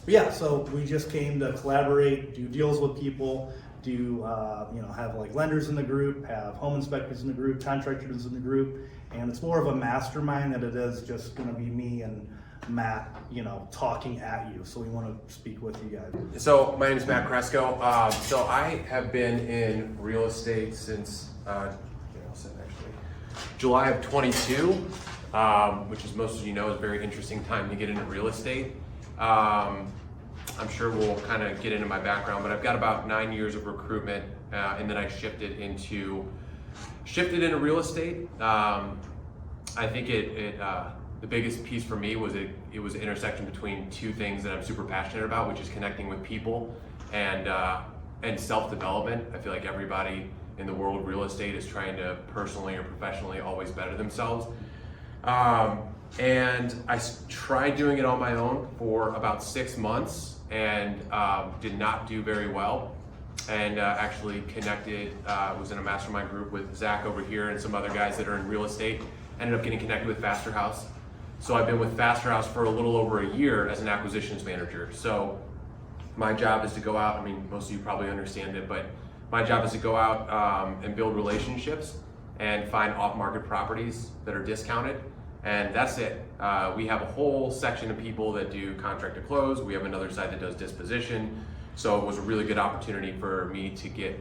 Yeah, so we just came to collaborate, do deals with people, do have like lenders in the group, have home inspectors in the group, contractors in the group, and it's more of a mastermind than it is just going to be me and Matt, talking at you. So we want to speak with you guys. So my name is Matt Cresco. So I have been in real estate since July of 22, which as most of you know is a very interesting time to get into real estate. I'm sure we'll kind of get into my background, but I've got about 9 years of recruitment, and then I shifted into real estate. I think the biggest piece for me was it was an intersection between two things that I'm super passionate about, which is connecting with people and self-development. I feel like everybody in the world of real estate is trying to personally or professionally always better themselves. And I tried doing it on my own for about 6 months and did not do very well. And actually connected, was in a mastermind group with Zach over here and some other guys that are in real estate. Ended up getting connected with Faster House. So I've been with Faster House for a little over a year as an acquisitions manager. So my job is to go out, most of you probably understand it, but my job is to go out and build relationships and find off-market properties that are discounted. And that's it. We have a whole section of people that do contract to close. We have another side that does disposition. So it was a really good opportunity for me to get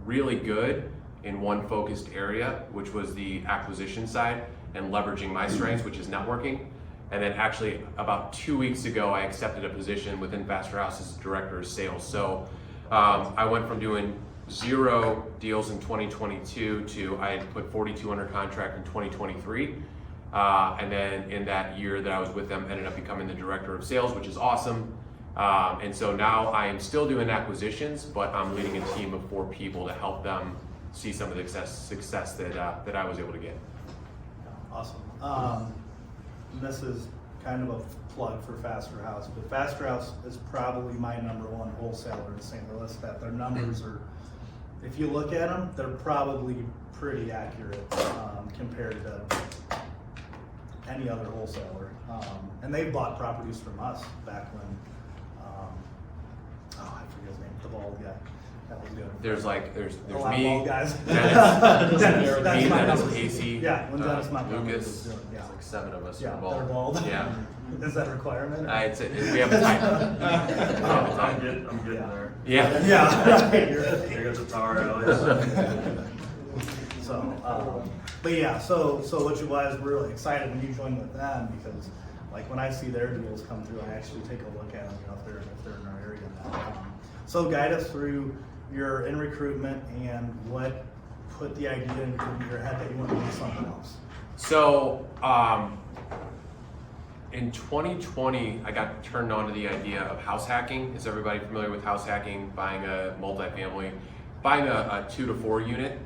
really good in one focused area, which was the acquisition side and leveraging my strengths, which is networking. And then actually about 2 weeks ago, I accepted a position within Faster House as director of sales. So I went from doing 0 deals in 2022 to I had put 42 under contract in 2023. And then in that year that I was with them, ended up becoming the director of sales, which is awesome. And so now I am still doing acquisitions, but I'm leading a team of 4 people to help them see some of the success that I was able to get. Awesome. This is kind of a plug for Faster House, but Faster House is probably my number one wholesaler in St. Louis. That their numbers are, if you look at them, they're probably pretty accurate compared to any other wholesaler. And they've bought properties from us back when, I forget his name, the bald guy. That was good. There's a lot me, of bald guys. Dennis, Casey, yeah, when Dennis Montgomery Lucas. was doing it, yeah. There's like 7 of us Yeah, are bald. they're bald. Yeah. Is that a requirement? We have a time. I'm good there. Yeah. Yeah. There goes the power alleys. But yeah, so which was really excited when you joined with them, because like when I see their deals come through, I actually take a look at them, if they're in our area now. So guide us through your in recruitment and what put the idea into your head that you want to do something else. So in 2020, I got turned on to the idea of house hacking. Is everybody familiar with house hacking? Buying a multifamily, buying a 2 to 4 unit,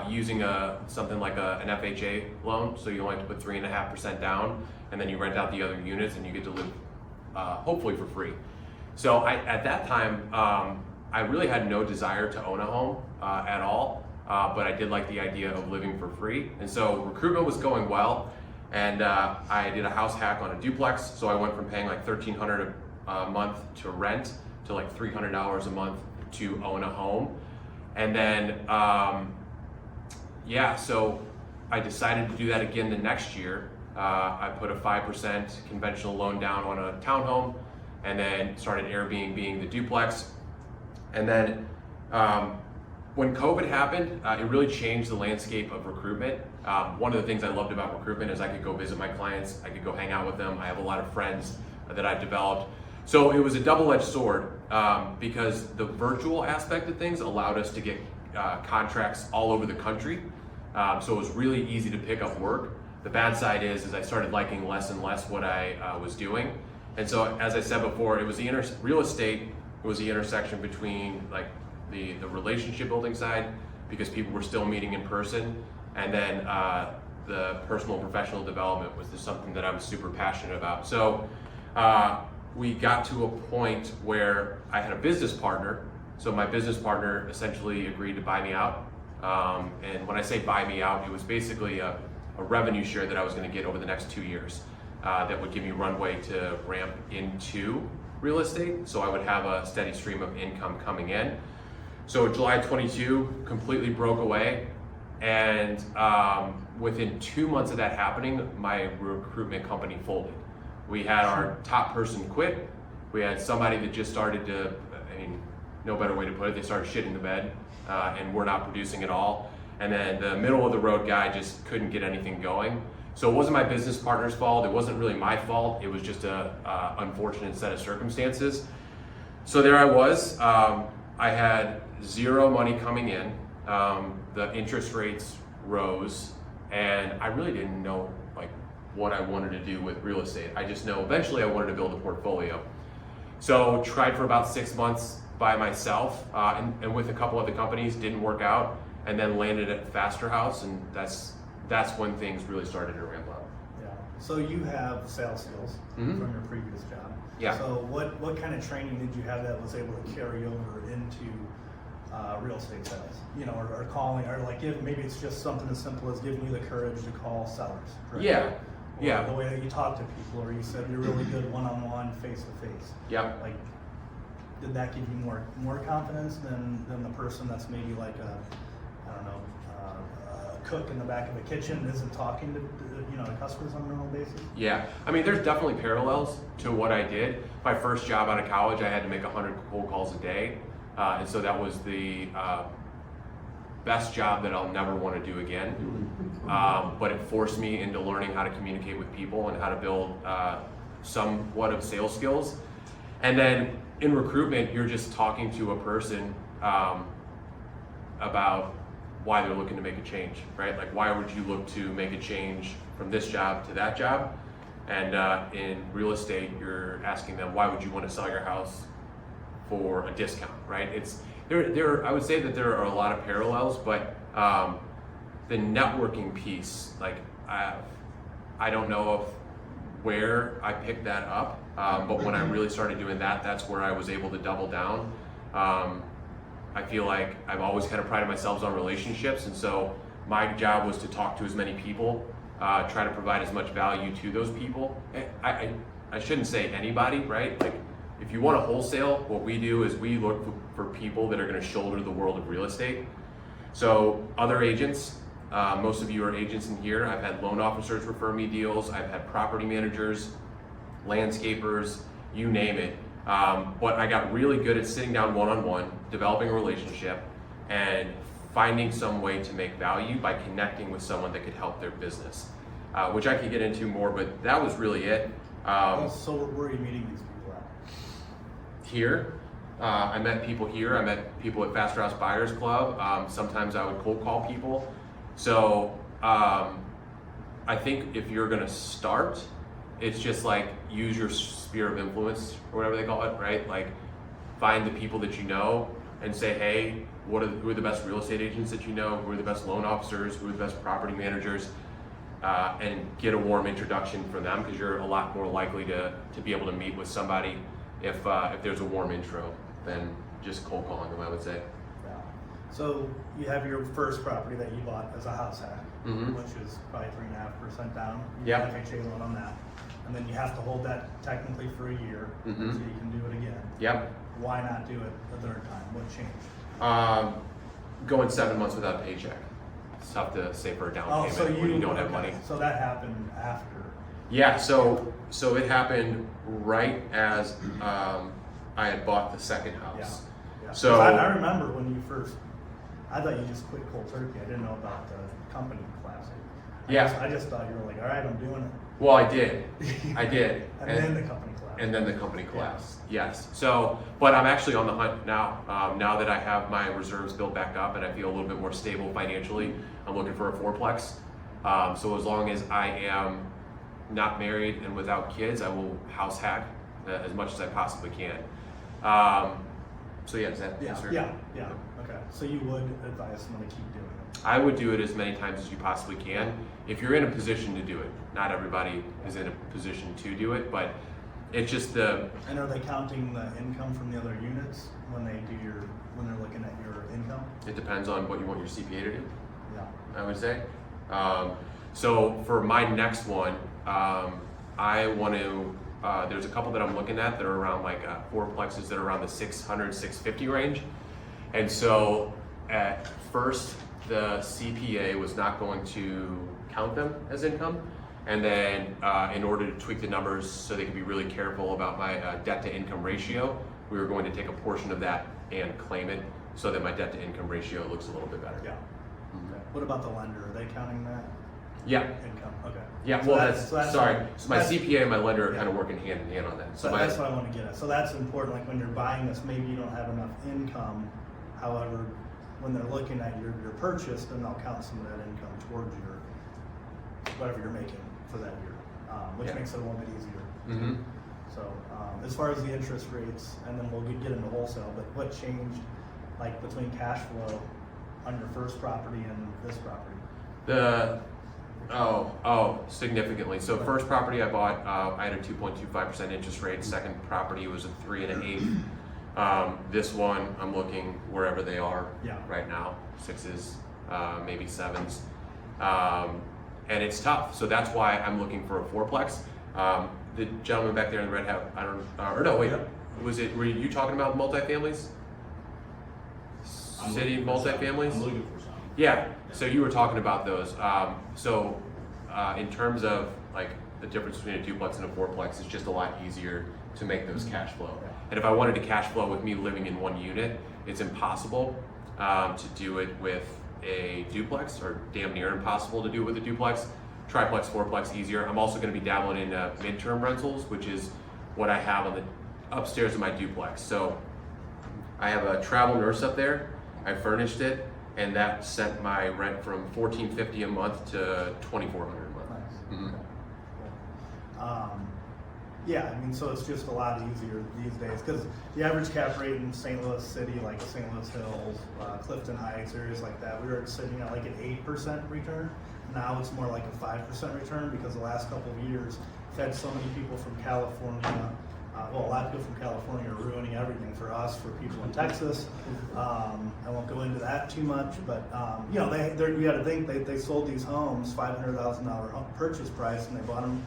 using something like an FHA loan. So you only have to put 3.5% down, and then you rent out the other units, and you get to live hopefully for free. So at that time, I really had no desire to own a home at all, but I did like the idea of living for free. And so recruitment was going well, and I did a house hack on a duplex. So I went from paying like $1,300 a month to rent to like $300 a month to own a home. And then, so I decided to do that again the next year. I put a 5% conventional loan down on a townhome, and then started Airbnb the duplex. And then when COVID happened, it really changed the landscape of recruitment. One of the things I loved about recruitment is I could go visit my clients, I could go hang out with them. I have a lot of friends that I've developed. So it was a double-edged sword because the virtual aspect of things allowed us to get contracts all over the country. So it was really easy to pick up work. The bad side is I started liking less and less what I was doing. And so, as I said before, it was real estate. It was the intersection between like the relationship building side, because people were still meeting in person, and then the personal and professional development was just something that I was super passionate about. So we got to a point where I had a business partner. So my business partner essentially agreed to buy me out. And when I say buy me out, it was basically a revenue share that I was going to get over the next 2 years that would give me runway to ramp into real estate, so I would have a steady stream of income coming in. So July 22 completely broke away, and within 2 months of that happening, my recruitment company folded. We had our top person quit. We had somebody that just started to, I mean, no better way to put it, they started shitting the bed, and we're not producing at all. And then the middle of the road guy just couldn't get anything going. So it wasn't my business partner's fault. It wasn't really my fault. It was just a unfortunate set of circumstances. So there I was. I had zero money coming in. The interest rates rose, and I really didn't know like what I wanted to do with real estate. I just know eventually I wanted to build a portfolio. So tried for about 6 months by myself, and with a couple other companies, didn't work out, and then landed at Faster House, and that's when things really started to ramp up. Yeah. So you have sales skills from your previous job. Yeah. So what kind of training did you have that was able to carry over into real estate sales? You know, or calling, or like maybe it's just something as simple as giving you the courage to call sellers. Correct? Yeah. Or Yeah. the way that you talk to people, or you said you're really good one-on-one, face-to-face. Yeah. Like, did that give you more confidence than the person that's maybe like a, I don't know, a cook in the back of a kitchen isn't talking to to customers on a normal basis? Yeah, I mean, there's definitely parallels to what I did. My first job out of college, I had to make 100 cold calls a day, and so that was the best job that I'll never want to do again. But it forced me into learning how to communicate with people and how to build somewhat of sales skills. And then in recruitment, you're just talking to a person about why they're looking to make a change, right? Like, why would you look to make a change from this job to that job? And in real estate, you're asking them, why would you want to sell your house for a discount, right? It's I would say that there are a lot of parallels, but the networking piece, like I don't know of where I picked that up, but when I really started doing that, that's where I was able to double down. I feel like I've always kind of prided myself on relationships, and so my job was to talk to as many people, try to provide as much value to those people. I shouldn't say anybody, right? Like, if you want to wholesale, what we do is we look for people that are going to shoulder the world of real estate. So other agents, most of you are agents in here. I've had loan officers refer me deals. I've had property managers, landscapers, you name it. But I got really good at sitting down one-on-one, developing a relationship, and finding some way to make value by connecting with someone that could help their business, which I could get into more, but that was really it. So where are you meeting these people at? Here, I met people here. I met people at Faster House Buyers Club. Sometimes I would cold call people. So I think if you're gonna start, it's just like use your sphere of influence or whatever they call it, right? Like, find the people that you know and say, hey, who are the best real estate agents that you know? Who are the best loan officers? Who are the best property managers? And get a warm introduction from them, because you're a lot more likely to be able to meet with somebody if there's a warm intro than just cold calling them, I would say. Yeah. So you have your first property that you bought as a house hack, which is probably 3.5% down. You Yep. get FHA loan on that. And then you have to hold that technically for a year so you can do it again. Yep. Why not do it the third time? What changed? Going 7 months without a paycheck. It's tough to save for a down payment when you don't have money. So that happened after. Yeah, so it happened right as I had bought the second house. Yeah. So 'Cause I remember when you first, I thought you just quit cold turkey. I didn't know about the company collapsing. I just thought you were like, all right, I'm doing it. Well, I did. and then the company collapsed. And then the company collapsed. Yes. So, but I'm actually on the hunt now. Now that I have my reserves built back up and I feel a little bit more stable financially, I'm looking for a fourplex. So as long as I am not married and without kids, I will house hack as much as I possibly can. So yeah, does that answer? Yeah. Okay. So you would advise someone to keep doing it? I would do it as many times as you possibly can, if you're in a position to do it. Not everybody is in a position to do it, but it's just the. And are they counting the income from the other units when they're looking at your income? It depends on what you want your CPA to do. Yeah. I would say. So for my next one, I want to there's a couple that I'm looking at that are around like fourplexes that are around the 600, 650 range. And so at first, the CPA was not going to count them as income. And then in order to tweak the numbers so they could be really careful about my debt to income ratio, we were going to take a portion of that and claim it so that my debt to income ratio looks a little bit better. Yeah. Okay. What about the lender? Are they counting that Yeah. income? Okay. Yeah, So well, so sorry. So my that's- CPA and my lender are Yeah. kind of working hand in hand on that. So that's what I want to get at. So that's important, like when you're buying this, maybe you don't have enough income. However, when they're looking at your purchase, then they'll count some of that income towards your, whatever you're making for that year, which Yeah. makes it a little bit easier. Mm-hmm. So as far as the interest rates, and then we'll get into wholesale, but what changed like between cash flow on your first property and this property? Significantly. So first property I bought, I had a 2.25% interest rate. Second property was a 3 1/8. This one, I'm looking wherever they are Yeah. right now, 6s, maybe 7s. And it's tough. So that's why I'm looking for a fourplex. The gentleman back there in the red hat, I don't, or no, wait, were you talking about multifamilies? City multifamilies? I'm looking for some. Yeah, so you were talking about those. In terms of like the difference between a duplex and a fourplex, it's just a lot easier to make those cash flow. And if I wanted to cash flow with me living in one unit, it's impossible to do it with a duplex, or damn near impossible to do it with a duplex. Triplex, fourplex, easier. I'm also going to be dabbling in midterm rentals, which is what I have on the upstairs of my duplex. So I have a travel nurse up there. I furnished it, and that sent my rent from $1,450 a month to $2,400 a month. Nice. Mhm. Okay. Cool. Yeah, I mean, so it's just a lot easier these days because the average cap rate in St. Louis City, like St. Louis Hills, Clifton Heights, areas like that, we were sitting at like an 8% return. Now it's more like a 5% return because the last couple of years, we've had so many people from California. A lot of people from California are ruining everything for us, for people in Texas. I won't go into that too much, but you know, you got to think they sold these homes $500,000 purchase price, and they bought them.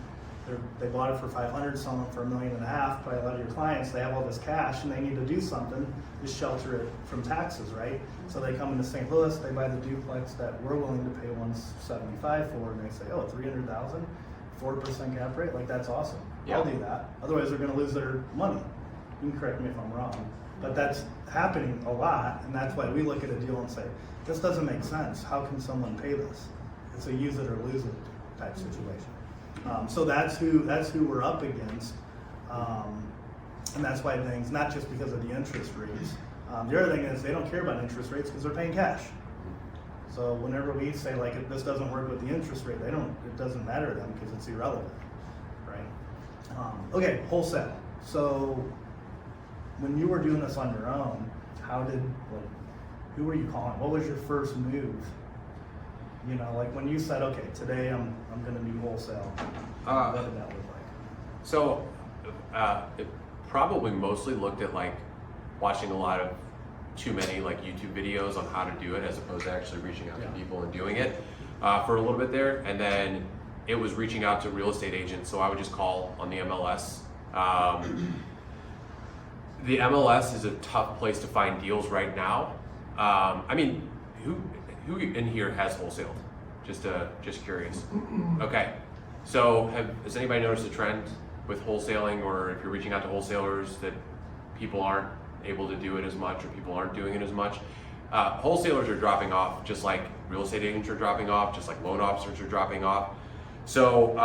They bought it for 500, selling them for $1.5 million. Probably a lot of your clients, they have all this cash and they need to do something to shelter it from taxes, right? So they come into St. Louis, they buy the duplex that we're willing to pay $175 for, and they say, oh, $300,000, 4% cap rate, like that's awesome. Yeah. I'll do that. Otherwise, they're going to lose their money. You can correct me if I'm wrong, but that's happening a lot, and that's why we look at a deal and say, this doesn't make sense. How can someone pay this? It's a use it or lose it type situation. So that's who we're up against, and that's why things, not just because of the interest rates. The other thing is they don't care about interest rates because they're paying cash. So whenever we say like if this doesn't work with the interest rate, it doesn't matter to them because it's irrelevant, right? Okay, wholesale. So when you were doing this on your own, who were you calling? What was your first move? You know, like when you said, okay, today I'm going to do wholesale. What did that look like? So it probably mostly looked at like watching a lot of too many like YouTube videos on how to do it as opposed to actually reaching out to people and doing it for a little bit there. And then it was reaching out to real estate agents. So I would just call on the MLS. The MLS is a tough place to find deals right now. I mean, who in here has wholesaled? Just curious. Okay, so has anybody noticed a trend with wholesaling, or if you're reaching out to wholesalers that people aren't able to do it as much, or people aren't doing it as much? Wholesalers are dropping off, just like real estate agents are dropping off, just like loan officers are dropping off. So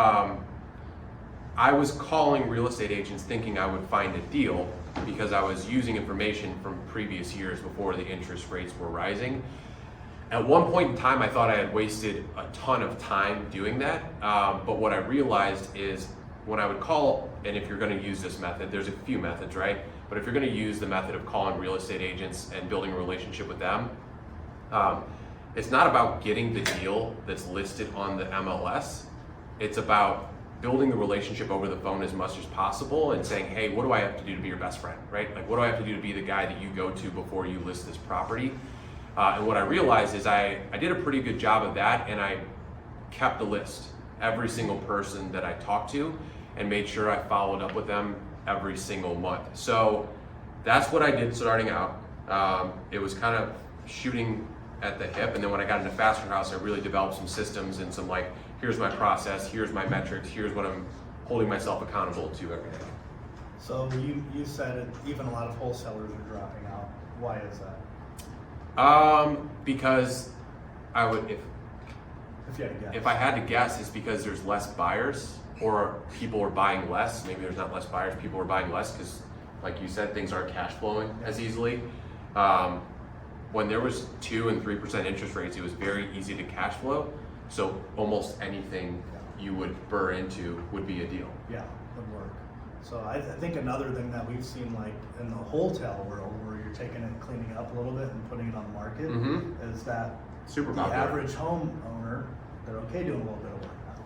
I was calling real estate agents thinking I would find a deal because I was using information from previous years before the interest rates were rising. At one point in time, I thought I had wasted a ton of time doing that, but what I realized is when I would call, and if you're going to use this method, there's a few methods, right? But if you're going to use the method of calling real estate agents and building a relationship with them, it's not about getting the deal that's listed on the MLS. It's about building the relationship over the phone as much as possible and saying, hey, what do I have to do to be your best friend, right? Like, what do I have to do to be the guy that you go to before you list this property? And what I realized is I did a pretty good job of that, and I kept the list. every single person that I talked to and made sure I followed up with them every single month. So that's what I did starting out. It was kind of shooting at the hip, and then when I got into Faster House, I really developed some systems and some like, here's my process, here's my metrics, here's what I'm holding myself accountable to every day. So you said it, even a lot of wholesalers are dropping out. Why is that? Because I would, If you had to guess. if I had to guess, it's because there's less buyers or people are buying less. Maybe there's not less buyers, people are buying less because, like you said, things aren't cash flowing as easily. When there was 2 and 3% interest rates, it was very easy to cash flow. So almost anything you would burr into would be a deal. Yeah, would work. So I think another thing that we've seen, like in the wholesale world, where you're taking it, cleaning it up a little bit and putting it on the market, is that Super the popular. average homeowner, they're okay doing a little bit of work now.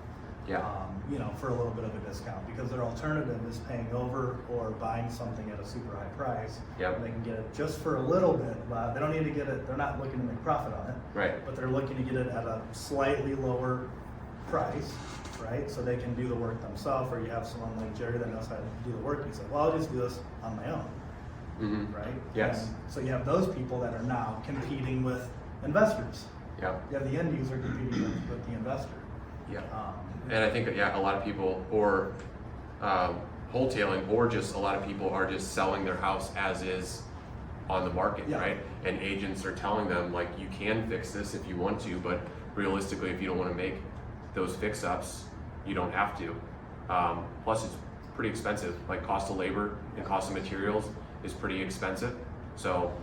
Yeah. You know, for a little bit of a discount, because their alternative is paying over or buying something at a super high price. Yep. And they can get it just for a little bit. They don't need to get it, they're not looking to make profit on it. Right. But they're looking to get it at a slightly lower price, right? So they can do the work themselves, or you have someone like Jerry that knows how to do the work. You say, well, I'll just do this on my own, right? Yes. And so you have those people that are now competing with investors. Yeah. You have the end user competing with the investor. Yeah. And I think that, a lot of people, or wholesaling, or just a lot of people are just selling their house as is on the market, Yeah. right? And agents are telling them, like, you can fix this if you want to, but realistically, if you don't want to make those fix-ups, you don't have to. Plus, it's pretty expensive. Like, cost of labor and cost of materials is pretty expensive. So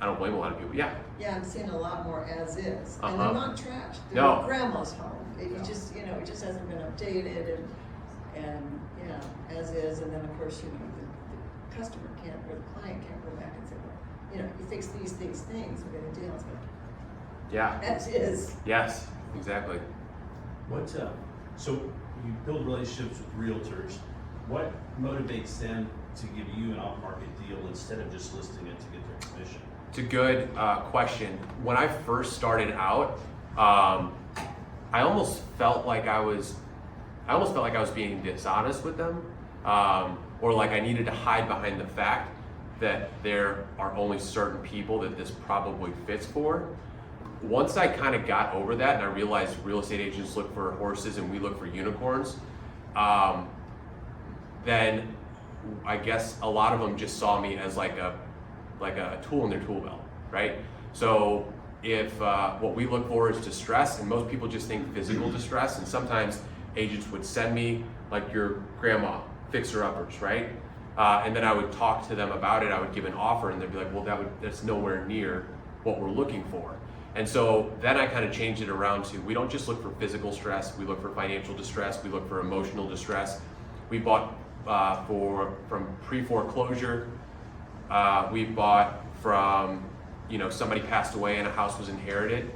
I don't blame a lot of people. Yeah. Yeah, I'm seeing a lot more as is, and Uh-huh. they're not trashed. They're No. grandma's home. It just, it just hasn't been updated and yeah, as is. And then of course, the customer can't, or the client can't go back and say, well, you fix these things, we got a deal. It's like, Yeah. as is. Yes. Exactly. What, so you build relationships with realtors. What motivates them to give you an off-market deal instead of just listing it to get their commission? It's a good question. When I first started out, I almost felt like I was being dishonest with them, or like I needed to hide behind the fact that there are only certain people that this probably fits for. Once I kind of got over that and I realized real estate agents look for horses and we look for unicorns, then I guess a lot of them just saw me as like a tool in their tool belt, right? So if what we look for is distress, and most people just think physical distress, and sometimes agents would send me like your grandma, fixer-uppers, right? And then I would talk to them about it, I would give an offer, and they'd be like, well, that's nowhere near what we're looking for. And so then I kind of changed it around to, we don't just look for physical stress, we look for financial distress, we look for emotional distress. We bought from pre-foreclosure, we bought from, somebody passed away and a house was inherited.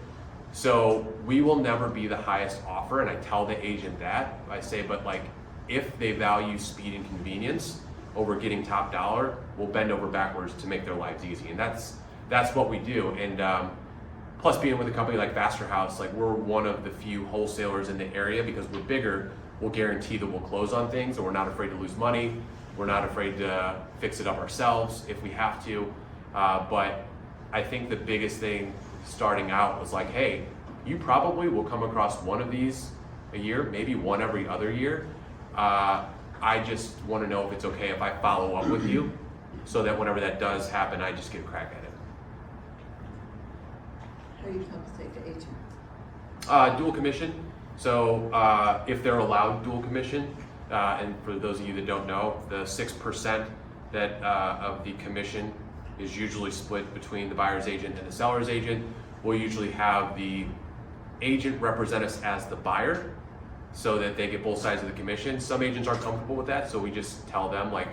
So we will never be the highest offer, and I tell the agent that. I say, but like, if they value speed and convenience over getting top dollar, we'll bend over backwards to make their lives easy. And that's what we do. And plus being with a company like Faster House, like we're one of the few wholesalers in the area, because we're bigger, we'll guarantee that we'll close on things, and we're not afraid to lose money. We're not afraid to fix it up ourselves if we have to. But I think the biggest thing starting out was like, hey, you probably will come across one of these a year, maybe one every other year. I just want to know if it's okay if I follow up with you, so that whenever that does happen, I just get a crack at it. How do you compensate the agent? Dual commission. So if they're allowed dual commission, and for those of you that don't know, the 6% that of the commission is usually split between the buyer's agent and the seller's agent. We'll usually have the agent represent us as the buyer, so that they get both sides of the commission. Some agents aren't comfortable with that, so we just tell them, like,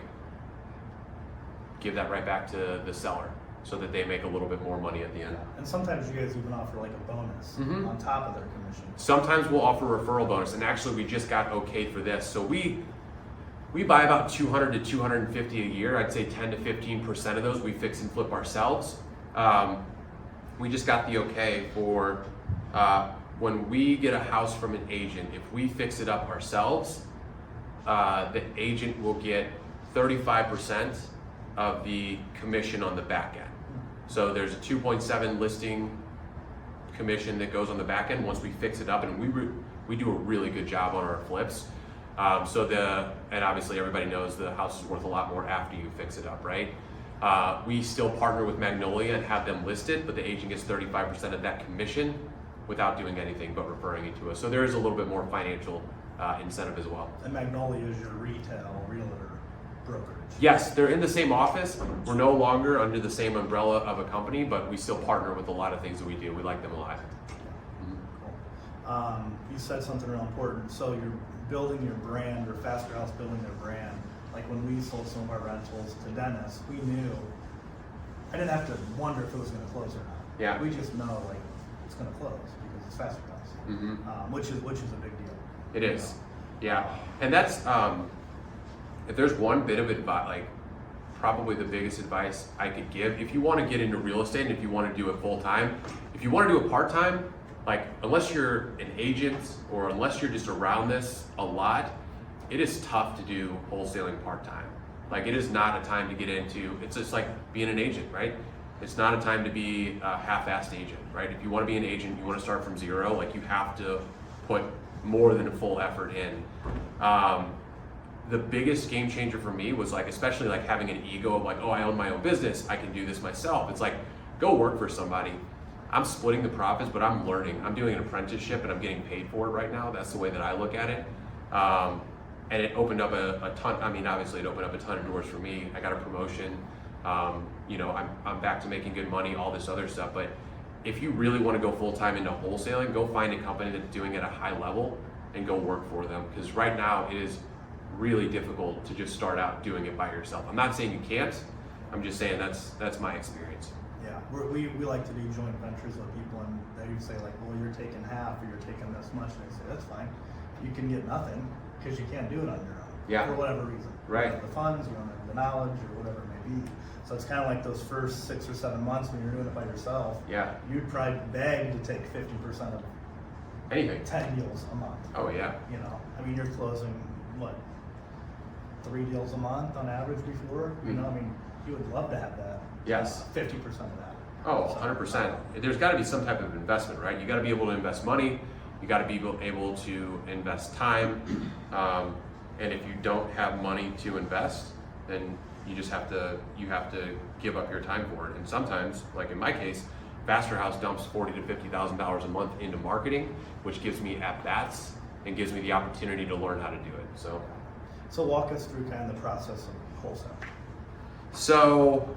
give that right back to the seller, so that they make a little bit more money at the end. And sometimes you guys even offer like a bonus Mhm. on top of their commission. Sometimes we'll offer a referral bonus, and actually we just got okayed for this. So we buy about 200 to 250 a year. I'd say 10 to 15% of those we fix and flip ourselves. We just got the okay for when we get a house from an agent, if we fix it up ourselves, the agent will get 35% of the commission on the back end. So there's a 2.7 listing commission that goes on the back end once we fix it up, and we do a really good job on our flips. And obviously everybody knows the house is worth a lot more after you fix it up, right? We still partner with Magnolia and have them listed, but the agent gets 35% of that commission without doing anything but referring it to us. So there is a little bit more financial incentive as well. And Magnolia is your retail realtor brokerage. Yes, they're in the same office. We're no longer under the same umbrella of a company, but we still partner with a lot of things that we do. We like them a lot. Cool. You said something real important. So you're building your brand, or Faster House building their brand. Like when we sold some of our rentals to Dennis, we knew, I didn't have to wonder if it was gonna close or not. Yeah. We just know like it's gonna close because it's Faster House, which is a big deal. It is, yeah. And that's, if there's one bit of advice, like probably the biggest advice I could give, if you want to get into real estate and if you want to do it full time, if you want to do it part time, like unless you're an agent or unless you're just around this a lot, it is tough to do wholesaling part time. Like it is not a time to get into, it's just like being an agent, right? It's not a time to be a half-assed agent, right? If you want to be an agent, you want to start from zero, like you have to put more than a full effort in. The biggest game changer for me was like, especially like having an ego of like, oh, I own my own business, I can do this myself. It's like, go work for somebody. I'm splitting the profits, but I'm learning. I'm doing an apprenticeship and I'm getting paid for it right now. That's the way that I look at it. And it opened up a ton, I mean, obviously it opened up a ton of doors for me. I got a promotion, you know, I'm back to making good money, all this other stuff. But if you really want to go full-time into wholesaling, go find a company that's doing it at a high level and go work for them. Because right now it is really difficult to just start out doing it by yourself. I'm not saying you can't, I'm just saying that's my experience. Yeah, we like to do joint ventures with people, and they say like, well, you're taking half or you're taking this much, and I say, that's fine. You can get nothing because you can't do it on your own. Yeah. For whatever reason. Right. You don't have the funds, you don't have the knowledge, or whatever it may be. So it's kind of like those first 6 or 7 months when you're doing it by yourself. Yeah. You'd probably beg to take 50% of Anything. 10 deals a month. Oh yeah. You know, I mean, you're closing, what, 3 deals a month on average before? You know, I mean, you would love to have that. Yes. 50% of that. Oh, 100%. There's got to be some type of investment, right? You got to be able to invest money. You got to be able to invest time. And if you don't have money to invest, then you just have to give up your time for it. And sometimes, like in my case, Faster House dumps $40,000 to $50,000 a month into marketing, which gives me at bats and gives me the opportunity to learn how to do it. So walk us through kind of the process of wholesale. So,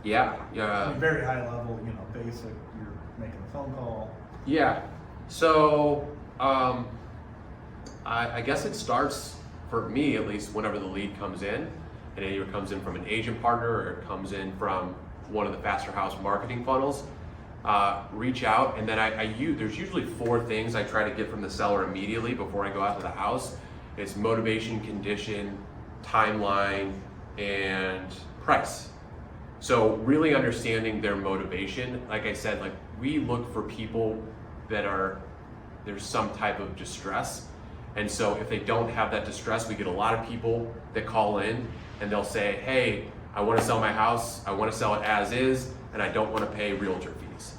yeah. I mean, very high level, you know, basic, you're making a phone call. Yeah. So, I guess it starts, for me at least, whenever the lead comes in. It either comes in from an agent partner or it comes in from one of the Faster House marketing funnels. Reach out, and then there's usually 4 things I try to get from the seller immediately before I go out to the house. It's motivation, condition, timeline, and price. So really understanding their motivation. Like I said, like we look for people that there's some type of distress. And so if they don't have that distress, we get a lot of people that call in and they'll say, hey, I want to sell my house, I want to sell it as is, and I don't want to pay realtor fees.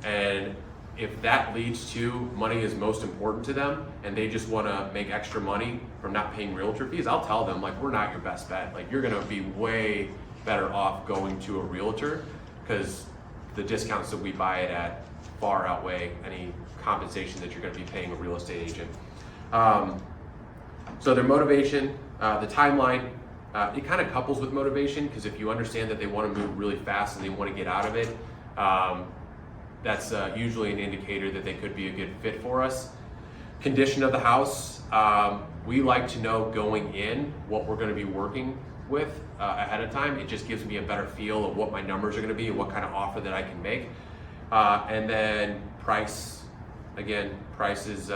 And if that leads to money is most important to them and they just want to make extra money from not paying realtor fees, I'll tell them like, we're not your best bet. Like you're going to be way better off going to a realtor because the discounts that we buy it at far outweigh any compensation that you're going to be paying a real estate agent. So their motivation, the timeline, it kind of couples with motivation because if you understand that they want to move really fast and they want to get out of it, that's usually an indicator that they could be a good fit for us. Condition of the house, we like to know going in what we're going to be working with ahead of time. It just gives me a better feel of what my numbers are going to be and what kind of offer that I can make. And then price, again, price is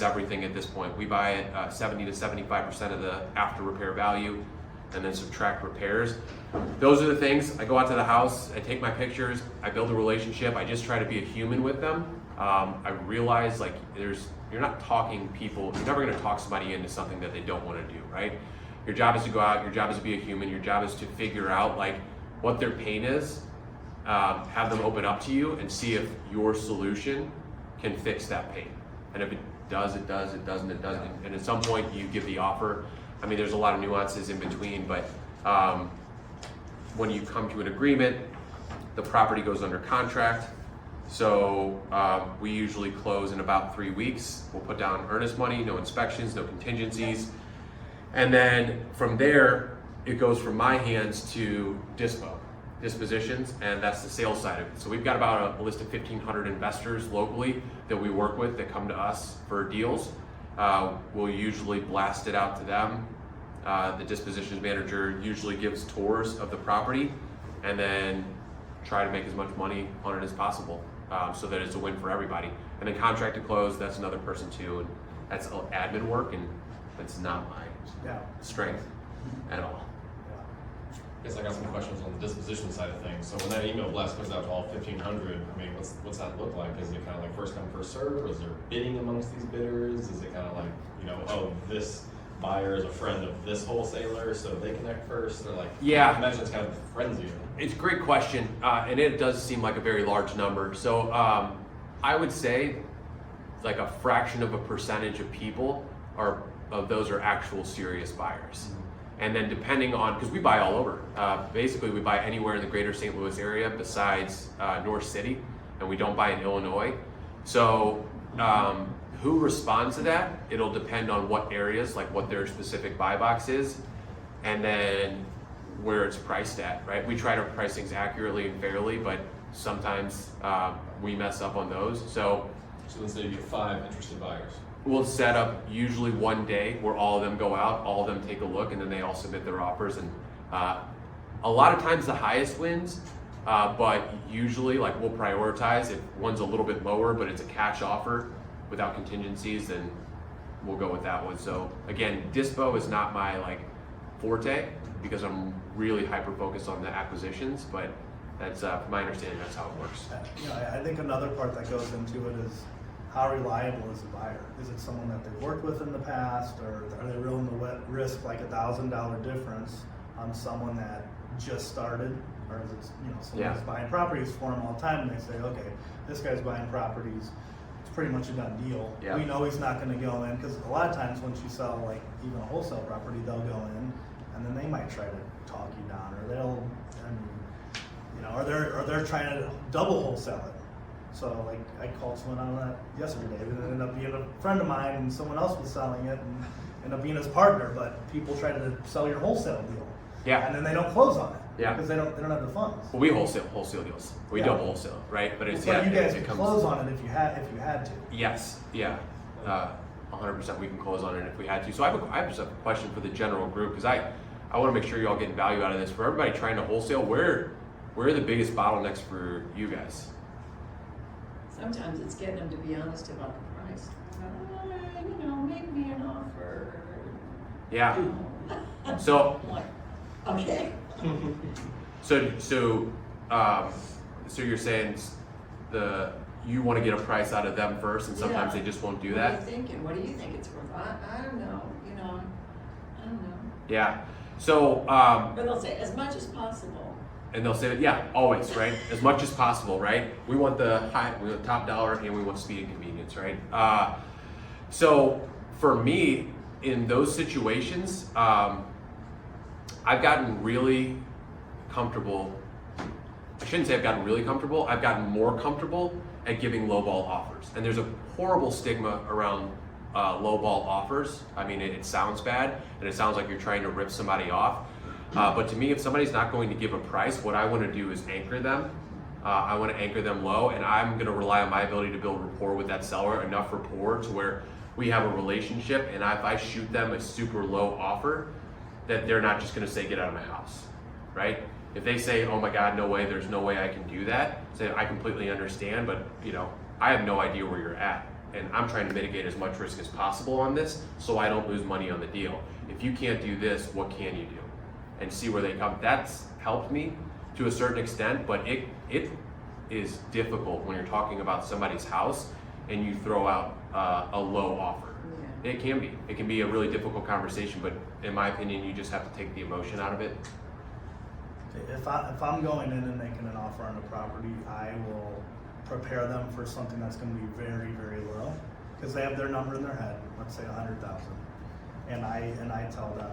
everything at this point. We buy it 70 to 75% of the after repair value and then subtract repairs. Those are the things. I go out to the house, I take my pictures, I build a relationship, I just try to be a human with them. I realize like you're not talking people, you're never gonna talk somebody into something that they don't wanna do, right? Your job is to go out, your job is to be a human, your job is to figure out like what their pain is, have them open up to you and see if your solution can fix that pain. And if it does, it does, it doesn't, it doesn't. And at some point you give the offer. I mean, there's a lot of nuances in between, but when you come to an agreement, the property goes under contract. So we usually close in about 3 weeks. We'll put down earnest money, no inspections, no contingencies. And then from there, it goes from my hands to dispositions, and that's the sales side of it. So we've got about a list of 1,500 investors locally that we work with that come to us for deals. We'll usually blast it out to them. The dispositions manager usually gives tours of the property and then try to make as much money on it as possible so that it's a win for everybody. And then contract to close, that's another person too, and that's admin work, and that's not my strength at all. I guess I got some questions on the disposition side of things. So when that email blast goes out to all 1,500, I mean, what's that look like? Is it kind of like first come, first serve? Is there bidding amongst these bidders? Is it kind of like, you know, oh, this buyer is a friend of this wholesaler, so they connect first? Or like, Yeah. I imagine it's kind of frenzy. It's a great question, and it does seem like a very large number. So I would say like a fraction of a percentage of people of those are actual serious buyers. And then depending on, because we buy all over, basically we buy anywhere in the greater St. Louis area besides North City, and we don't buy in Illinois. So who responds to that? It'll depend on what areas, like what their specific buy box is, and then where it's priced at, right? We try to price things accurately and fairly, but sometimes we mess up on those. So let's say you get 5 interested buyers. we'll set up usually one day where all of them go out, all of them take a look, and then they all submit their offers. And a lot of times the highest wins, but usually like we'll prioritize. If one's a little bit lower, but it's a cash offer without contingencies, then we'll go with that one. So again, dispo is not my like forte because I'm really hyper focused on the acquisitions, but that's from my understanding, that's how it works. You know, I think another part that goes into it is how reliable is the buyer? Is it someone that they've worked with in the past, or are they willing to risk like $1,000 difference on someone that just started? Or is it, you know, someone that's buying properties for them all the time and they say, okay, this guy's buying properties, it's pretty much a done deal. Yeah. We know he's not gonna go in, because a lot of times once you sell like even a wholesale property, they'll go in and then they might try to talk you down, or they'll, I mean, you know, or they're trying to double wholesale it. So like I called someone on that yesterday, and it ended up being a friend of mine, and someone else was selling it and ended up being his partner, but people try to sell your wholesale deal. Yeah. And then they don't close on it. Yeah. Because they don't have the funds. Well, we wholesale deals. We Yeah. don't wholesale, right? But it's But you guys it could comes. close on it if you had to. Yes, yeah, 100% we can close on it if we had to. So I have just a question for the general group, because I want to make sure you all getting value out of this. For everybody trying to wholesale, where are the biggest bottlenecks for you guys? Sometimes it's getting them to be honest about the price. You know, make me an offer. Yeah. So I'm like, okay. So you're saying you want to get a price out of them first, and sometimes Yeah. they just won't do What that. are you thinking? What do you think it's worth? I don't know. You know, I don't know. Yeah. So But they'll say as much as possible. and they'll say, yeah, always, right? As much as possible, right? We want the top dollar, and we want speed and convenience, right? So for me, in those situations, I've gotten really comfortable. I shouldn't say I've gotten really comfortable. I've gotten more comfortable at giving lowball offers. And there's a horrible stigma around lowball offers. I mean, it sounds bad, and it sounds like you're trying to rip somebody off. But to me, if somebody's not going to give a price, what I want to do is anchor them. I want to anchor them low, and I'm going to rely on my ability to build rapport with that seller, enough rapport to where we have a relationship, and if I shoot them a super low offer, that they're not just going to say, get out of my house, right? If they say, oh my God, no way, there's no way I can do that, say, I completely understand, but you know, I have no idea where you're at, and I'm trying to mitigate as much risk as possible on this so I don't lose money on the deal. If you can't do this, what can you do? And see where they come. That's helped me to a certain extent, but it is difficult when you're talking about somebody's house and you throw out a low offer. Yeah. It can be a really difficult conversation, but in my opinion, you just have to take the emotion out of it. If I'm going in and making an offer on the property, I will prepare them for something that's gonna be very, very low, because they have their number in their head, let's say 100,000. And I tell them,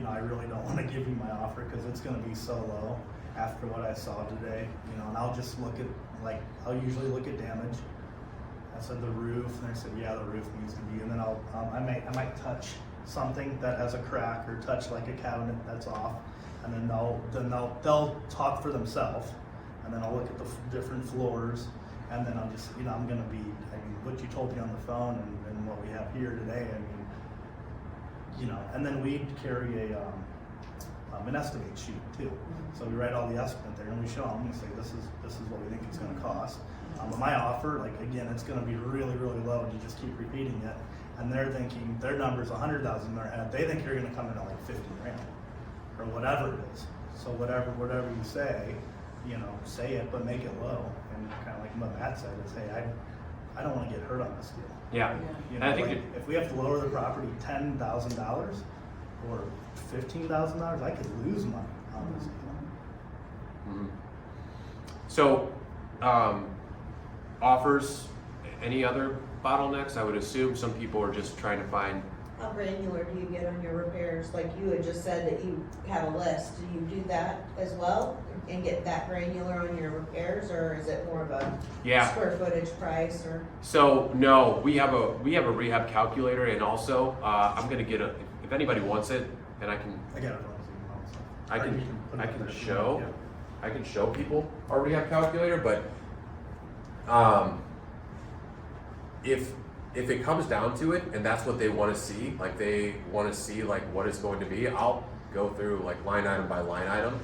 I really don't wanna give you my offer because it's gonna be so low after what I saw today, and I'll just look at, I'll usually look at damage. I said the roof, and they said, yeah, the roof needs to be, and then I might touch something that has a crack or touch like a cabinet that's off, and then they'll talk for themselves, and then I'll look at the different floors, and then I'll just, I'm gonna be, what you told me on the phone and what we have here today, and then we carry an estimate sheet too. So we write all the estimate there and we show them, we say, this is what we think it's gonna cost. But my offer, again, it's gonna be really, really low, and you just keep repeating it. And they're thinking, their number's 100,000 in their head, they think you're gonna come in at like 50 grand, or whatever it is. So whatever you say, say it, but make it low. And kind of like what Matt said, is, hey, I don't wanna get hurt on this deal. Yeah, Yeah. and I think If we have to lower the property $10,000 or $15,000, I could lose money on this deal. Mhm. So, offers, any other bottlenecks? I would assume some people are just trying to find. How granular do you get on your repairs? Like you had just said that you have a list. Do you do that as well and get that granular on your repairs, or is it more of a Yeah. square footage price or? So no, we have a rehab calculator, and also I'm gonna get if anybody wants it, and I can I got it. I Or can you put it I up can there if you show want, yeah. I can show people our rehab calculator, but if it comes down to it and that's what they want to see, like they want to see like what it's going to be, I'll go through like line item by line item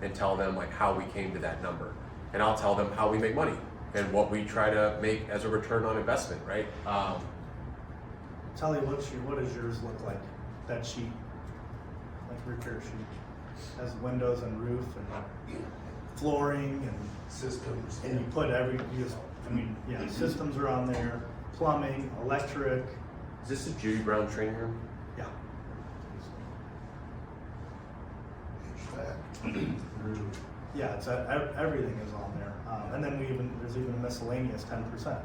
and tell them like how we came to that number, and I'll tell them how we make money and what we try to make as a return on investment, right? Tell you what does yours look like? That sheet, like repair sheet, has windows and roof and flooring and Systems. you put systems are on there, plumbing, electric, Is this a Judy Brown training room? yeah. Yeah, it's everything is on there, and then there's even a miscellaneous 10%.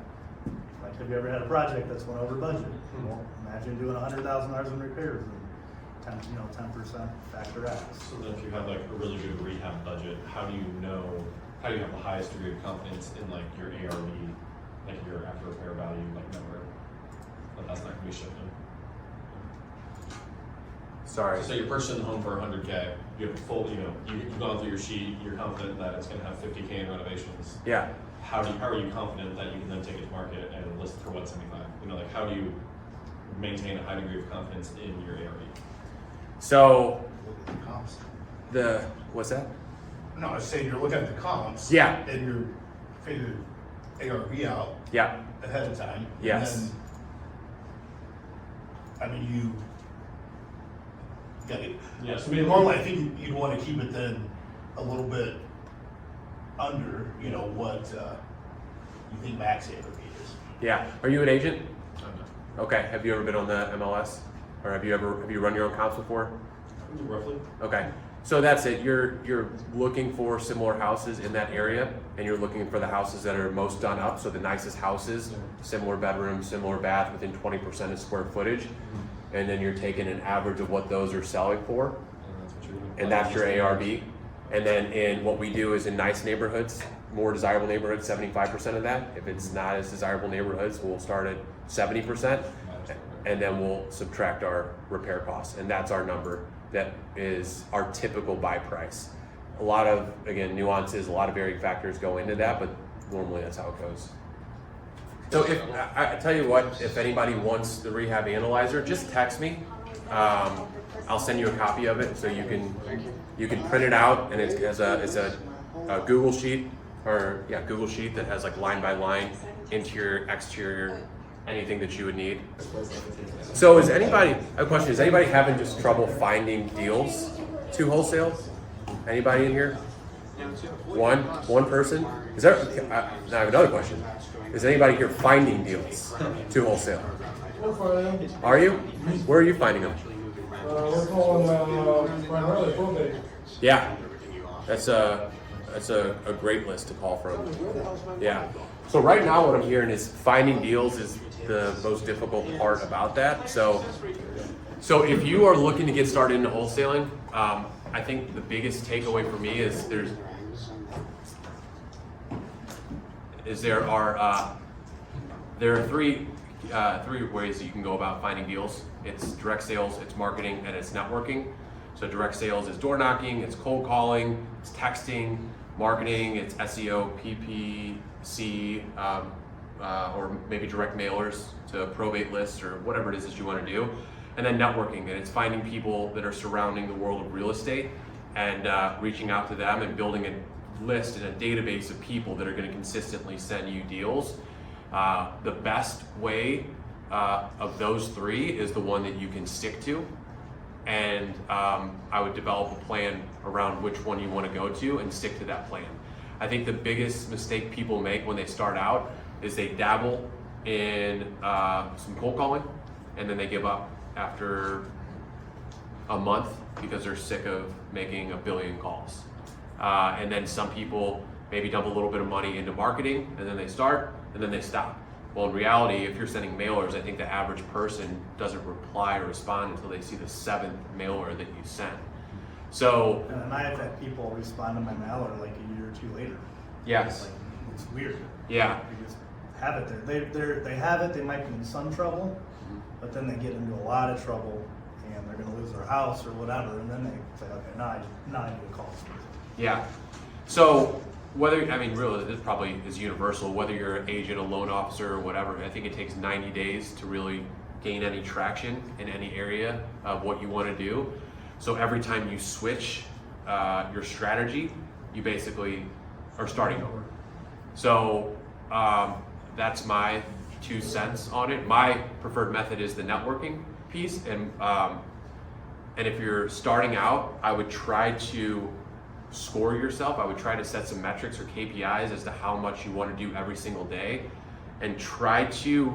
Like, have you ever had a project that's went over budget? Well, imagine doing $100,000 in repairs and 10% factor X. So then if you have like a really good rehab budget, how do you have the highest degree of confidence in like your ARV, like your after repair value, like number, but that's not gonna be shifting? Sorry. So you're purchasing the home for 100K, you have a full, you've gone through your sheet, you're confident that it's gonna have 50K in renovations. Yeah. How are you confident that you can then take it to market and list it for 175? Like how do you maintain a high degree of confidence in your ARV? So Look at the comps. what's that? No, I was saying you're looking at the comps. Yeah. And you're figuring ARV out Yeah. ahead of time. Yes. And then, you got it. Yeah, so Normally, I think you'd want to keep it then a little bit under, what you think max ARV is. Yeah. Are you an agent? I'm not. Okay. Have you ever been on the MLS, or have you run your own comps before? Roughly. Okay. So that's it. You're looking for similar houses in that area, and you're looking for the houses that are most done up. So the nicest houses, similar bedroom, similar bath, within 20% of square footage, and then you're taking an average of what those are selling for, And that's what you're doing. and that's your ARV. And then in what we do is in nice neighborhoods, more desirable neighborhoods, 75% of that. If it's not as desirable neighborhoods, we'll start at 70%, and then we'll subtract our repair costs, and that's our number. That is our typical buy price. A lot of, again, nuances, a lot of varying factors go into that, but normally that's how it goes. So if I tell you what, if anybody wants the rehab analyzer, just text me. I'll send you a copy of it so you can print it out, and it's a Google sheet, Google sheet that has like line by line, interior, exterior, anything that you would need. So I have a question, is anybody having just trouble finding deals to wholesale? Anybody in here? One person? Is there? I have another question. Is anybody here finding deals to wholesale? Are you? Where are you finding them? We're calling primarily probate. Yeah, that's a great list to call from. Yeah. So right now what I'm hearing is finding deals is the most difficult part about that. So if you are looking to get started into wholesaling, I think the biggest takeaway for me is there are three ways that you can go about finding deals. It's direct sales, it's marketing, and it's networking. So direct sales is door knocking, it's cold calling, it's texting. Marketing, it's SEO, PPC, or maybe direct mailers to probate lists or whatever it is that you want to do. And then networking, and it's finding people that are surrounding the world of real estate and reaching out to them and building a list and a database of people that are going to consistently send you deals. The best way of those three is the one that you can stick to. And I would develop a plan around which one you want to go to and stick to that plan. I think the biggest mistake people make when they start out is they dabble in some cold calling and then they give up after a month because they're sick of making a billion calls. And then some people maybe dump a little bit of money into marketing and then they start and then they stop. Well, in reality, if you're sending mailers, I think the average person doesn't reply or respond until they see the 7th mailer that you send. So, And I have had people respond to my mailer like a year or two later. yes, It's weird. yeah, They just have it there. They have it. They might be in some trouble, but then they get into a lot of trouble, and they're going to lose their house or whatever. And then they say, okay, now I need to call this person. yeah. So really, this probably is universal, whether you're an agent, a loan officer, or whatever. I think it takes 90 days to really gain any traction in any area of what you want to do. So every time you switch your strategy, you basically are starting over. So that's my 2 cents on it. My preferred method is the networking piece, and if you're starting out, I would try to score yourself. I would try to set some metrics or KPIs as to how much you want to do every single day, and try to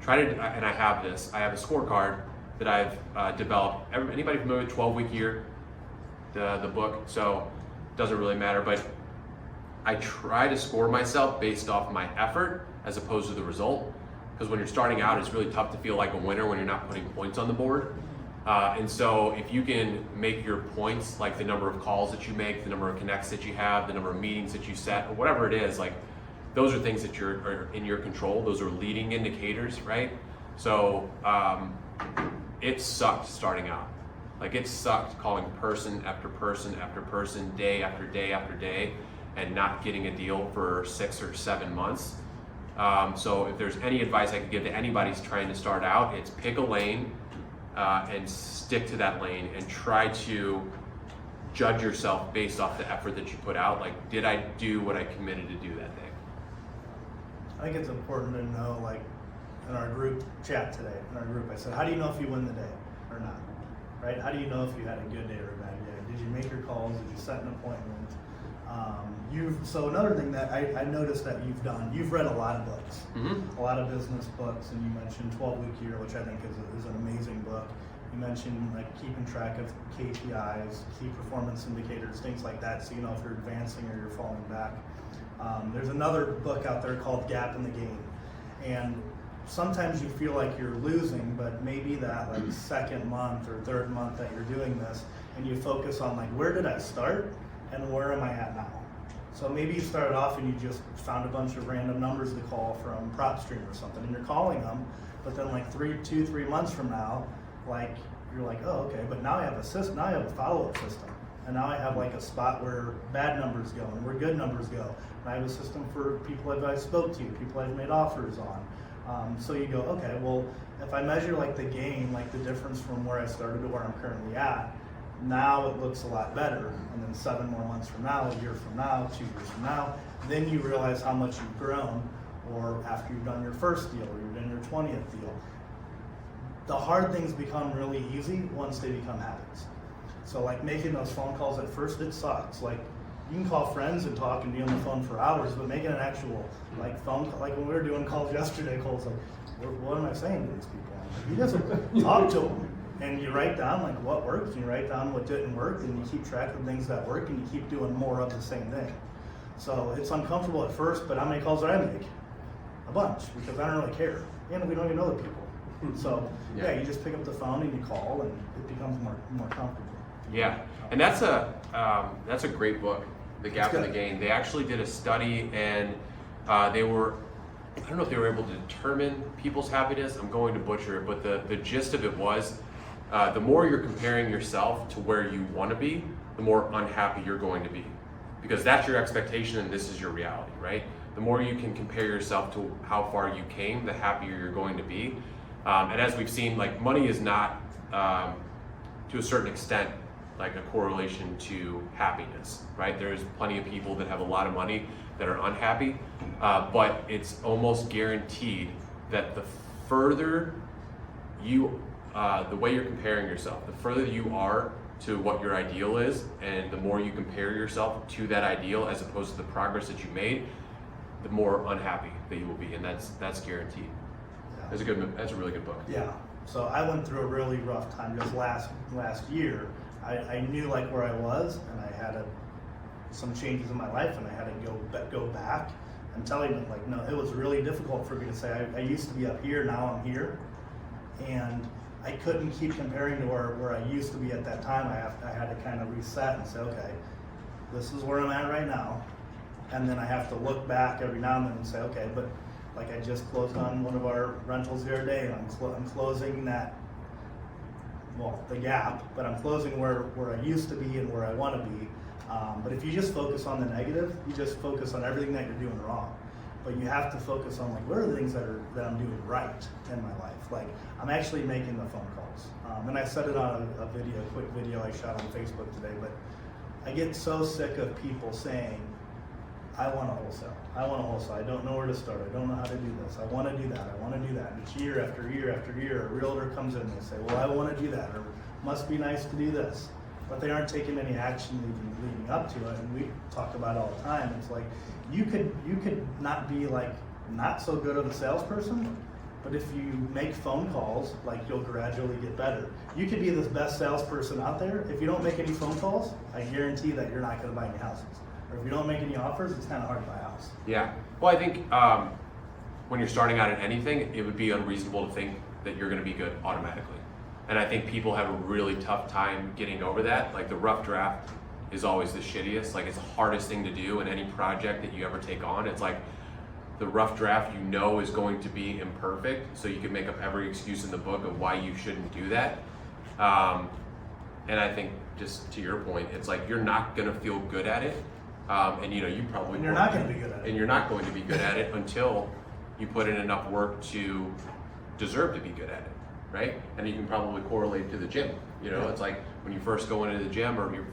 and I have this. I have a scorecard that I've developed. Anybody familiar with 12-week year, the book? So it doesn't really matter, but I try to score myself based off my effort as opposed to the result. Because when you're starting out, it's really tough to feel like a winner when you're not putting points on the board. And so if you can make your points, like the number of calls that you make, the number of connects that you have, the number of meetings that you set, or whatever it is, like those are things that are in your control. Those are leading indicators, right? So it sucked starting out. Like it sucked calling person after person after person, day after day after day, and not getting a deal for 6 or 7 months. So if there's any advice I could give to anybody who's trying to start out, it's pick a lane, and stick to that lane and try to judge yourself based off the effort that you put out. Like, did I do what I committed to do that day? I think it's important to know, like in our group chat today, I said, how do you know if you win the day or not? Right? How do you know if you had a good day or a bad day? Did you make your calls? Did you set an appointment? So another thing that I noticed that you've read a lot of books, a lot of business books, and you mentioned 12-week year, which I think is an amazing book. You mentioned like keeping track of KPIs, key performance indicators, things like that, so you know if you're advancing or you're falling back. There's another book out there called Gap in the Game, and sometimes you feel like you're losing, but maybe that like second month or third month that you're doing this, and you focus on like, where did I start and where am I at now? So maybe you started off and you just found a bunch of random numbers to call from PropStream or something, and you're calling them, but then like 2-3 months from now, like you're like, oh, okay, but now I have a system, now I have a follow-up system, and now I have like a spot where bad numbers go and where good numbers go, and I have a system for people that I spoke to, people I've made offers on. So you go, okay, well, if I measure like the gain, like the difference from where I started to where I'm currently at, now it looks a lot better. And then 7 more months from now, a year from now, 2 years from now, then you realize how much you've grown, or after you've done your first deal or you've done your 20th deal. The hard things become really easy once they become habits. So like making those phone calls at first, it sucks. Like you can call friends and talk and be on the phone for hours, but making an actual like phone call, like when we were doing calls yesterday, Cole's like, what am I saying to these people? Like, you just talk to them and you write down like what worked and you write down what didn't work and you keep track of things that work and you keep doing more of the same thing. So it's uncomfortable at first, but how many calls did I make? A bunch, because I don't really care. And we don't even know the people. So yeah, you just pick up the phone and you call and it becomes more comfortable. Yeah, and that's a great book, The Gap and the Gain. They actually did a study and they were, I don't know if they were able to determine people's happiness. I'm going to butcher it, but the gist of it was the more you're comparing yourself to where you want to be, the more unhappy you're going to be. Because that's your expectation and this is your reality, right? The more you can compare yourself to how far you came, the happier you're going to be. And as we've seen, like money is not, to a certain extent, like a correlation to happiness, right? There's plenty of people that have a lot of money that are unhappy, but it's almost guaranteed that the further you, the way you're comparing yourself, the further you are to what your ideal is, and the more you compare yourself to that ideal as opposed to the progress that you made, the more unhappy that you will be, and that's guaranteed. Yeah. That's a really good book. Yeah. So I went through a really rough time just last year. I knew like where I was, and I had some changes in my life, and I had to go back. I'm telling you, like, no, it was really difficult for me to say I used to be up here, now I'm here, and I couldn't keep comparing to where I used to be at that time. I had to kind of reset and say, okay, this is where I'm at right now, and then I have to look back every now and then and say, okay, but like I just closed on one of our rentals the other day, and I'm closing that. Well, the gap, but I'm closing where I used to be and where I want to be. But if you just focus on the negative, you just focus on everything that you're doing wrong. But you have to focus on like, what are the things that I'm doing right in my life? Like I'm actually making the phone calls. And I said it on a quick video I shot on Facebook today, but I get so sick of people saying, I want to wholesale. I want to wholesale. I don't know where to start. I don't know how to do this. I want to do that. I want to do that. And it's year after year after year, a realtor comes in and they say, well, I want to do that, or must be nice to do this. But they aren't taking any action leading up to it. And we talk about it all the time. It's like, you could not be like, not so good of a salesperson, but if you make phone calls, like you'll gradually get better. You could be the best salesperson out there. If you don't make any phone calls, I guarantee that you're not going to buy any houses. Or if you don't make any offers, it's kind of hard to buy a house. Yeah. Well, I think when you're starting out in anything, it would be unreasonable to think that you're going to be good automatically. And I think people have a really tough time getting over that. Like the rough draft is always the shittiest. Like it's the hardest thing to do in any project that you ever take on. It's like the rough draft you know is going to be imperfect, so you can make up every excuse in the book of why you shouldn't do that. And I think just to your point, it's like you're not going to feel good at it. And you probably And you're not going to be good at it. And you're not going to be good at it until you put in enough work to deserve to be good at it, right? And you can probably correlate to the gym. It's like when you first go into the gym or your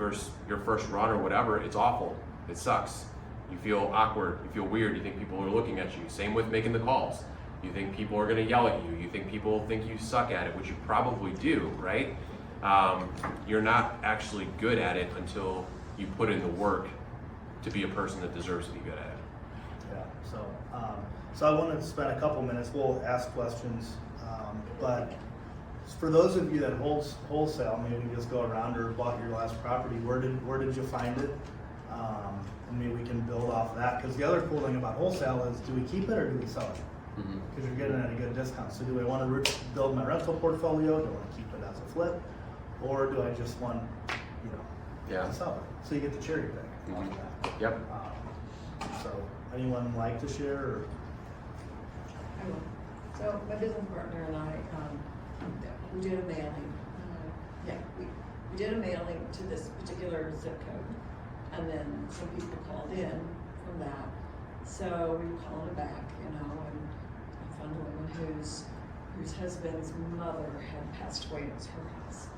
first run or whatever, it's awful. It sucks. You feel awkward. You feel weird. You think people are looking at you. Same with making the calls. You think people are going to yell at you. You think people think you suck at it, which you probably do, right? You're not actually good at it until you put in the work to be a person that deserves to be good at it. Yeah, so I wanted to spend a couple minutes, we'll ask questions, but for those of you that wholesale, maybe just go around or bought your last property, where did you find it? And maybe we can build off of that, because the other cool thing about wholesale is, do we keep it or do we sell it? Because you're getting it at a good discount. So do I want to build my rental portfolio? Do I want to keep it as a flip? Or do I just want, to sell it? So you get the cherry pick. Mhm. That. Yep. So anyone like to share? Or? I will. So my business partner and I, we did a mailing. We did a mailing to this particular zip code, and then some people called in from that. So we were calling it back, and I found a woman whose husband's mother had passed away. It was her house,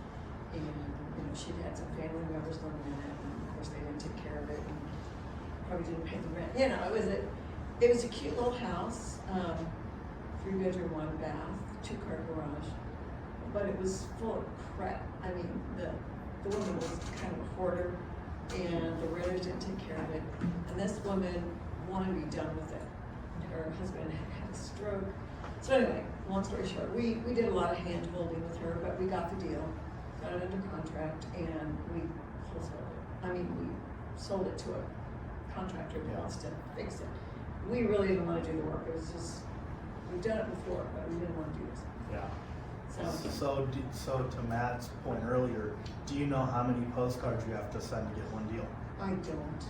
and she'd had some family members living in it, and of course they didn't take care of it, and probably didn't pay the rent. It was a cute little house, 3-bedroom, 1 bath, 2-car garage, but it was full of crap. I mean, the the woman was kind of a hoarder, and the realtors didn't take care of it. And this woman wanted to be done with it. Her husband had a stroke. So anyway, long story short, we did a lot of hand holding with her, but we got the deal, got it under contract, and we wholesaled it. I mean, we sold it to a contractor who wants to fix it. We really didn't want to do the work. It was just, we've done it before, but we didn't want to do this. Yeah. So, So to Matt's point earlier, do you know how many postcards you have to send to get one deal? I don't know.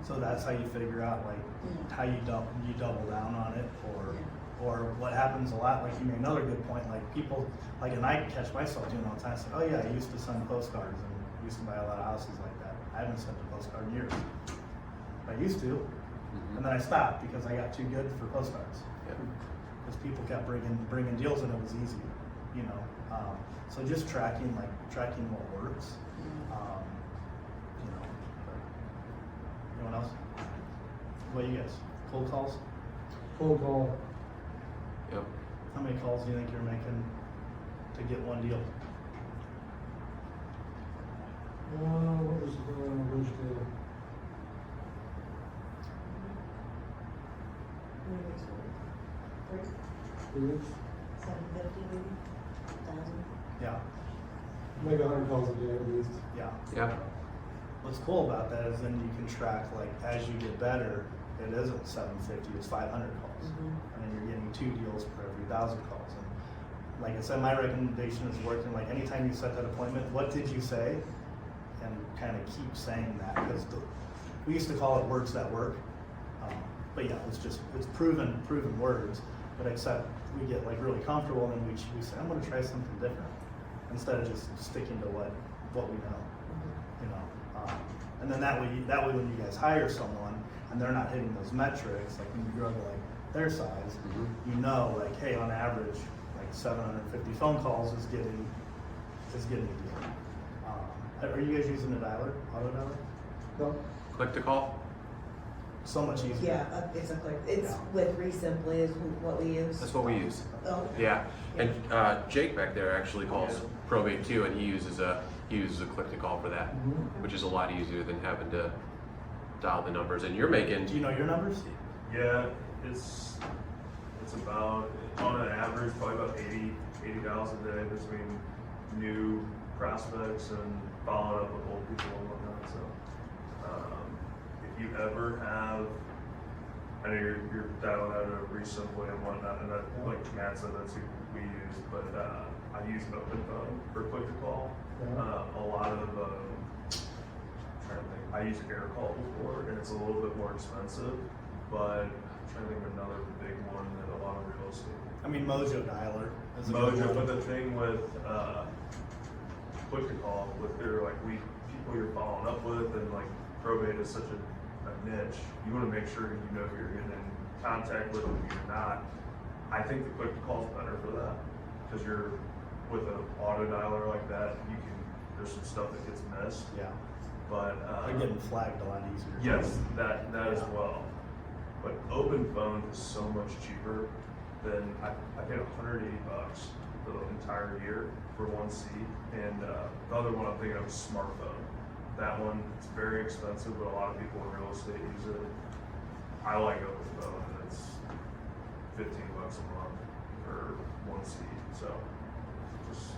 So that's how you figure out like Yeah. how you double down on it, or Yeah. or what happens a lot. Like you made another good point. Like people like, and I catch myself doing it all the time. Say, oh yeah, I used to send postcards and used to buy a lot of houses like that. I haven't sent a postcard in years. I used to, and then I stopped because I got too good for postcards. Yeah. Because people kept bringing deals and it was easy, you know. So just tracking what works. You know. Anyone else? What you guys? Cold calls? Cold call. Yep. How many calls do you think you're making to get one deal? What was the which deal? Three? 3 weeks? 750 maybe, 1,000. Yeah, Make 100 calls a day at least. yeah. Yeah. What's cool about that is then you can track, like, as you get better, it isn't 750, it's 500 calls. And then you're getting 2 deals per every 1,000 calls. And like I said, my recommendation is working, like, anytime you set that appointment, what did you say? And kind of keep saying that, because we used to call it words that work. But yeah, it's proven words, but except we get like really comfortable and we say, I'm gonna try something different, instead of just sticking to what we know, you know. And then that way when you guys hire someone and they're not hitting those metrics, like when you grow to like their size, you know, like, hey, on average, like 750 phone calls is getting a deal. Are you guys using a dialer, auto dialer? No? Click to call. So much easier. Yeah, it's a click, it's Yeah. with Resimply is what we use. That's what we use. Oh, Yeah. And Jake back there actually calls probate too, and he uses a click to call for that, which is a lot easier than having to dial the numbers. And you're making. Do you know your numbers? Yeah, it's about, on an average, probably about 80 dials a day between new prospects and following up with old people and whatnot, so. If you ever have, I know you're dialing out of Resimply and whatnot, and that, like Matt said, that's who we use, but, I use an open phone for click to call. A lot of, trying to think, I used air call before, and it's a little bit more expensive, but I'm trying to think of another big one that a lot of real estate. I mean, Mojo dialer. Is a good Mojo, one. but the thing with, click to call, with their, like, people you're following up with, and like, probate is such a niche, you wanna make sure you know who you're getting in contact with and who you're not. I think the click to call is better for that, because you're, with an auto dialer like that, there's some stuff that gets missed, Yeah, but, they're getting flagged a lot easier. yes, that as well. But open phone is so much cheaper than, I paid $180 for the entire year for one seat, and the other one I'm thinking of is smartphone. That one, it's very expensive, but a lot of people in real estate use it. I like open phone, and it's $15 a month for one seat, so just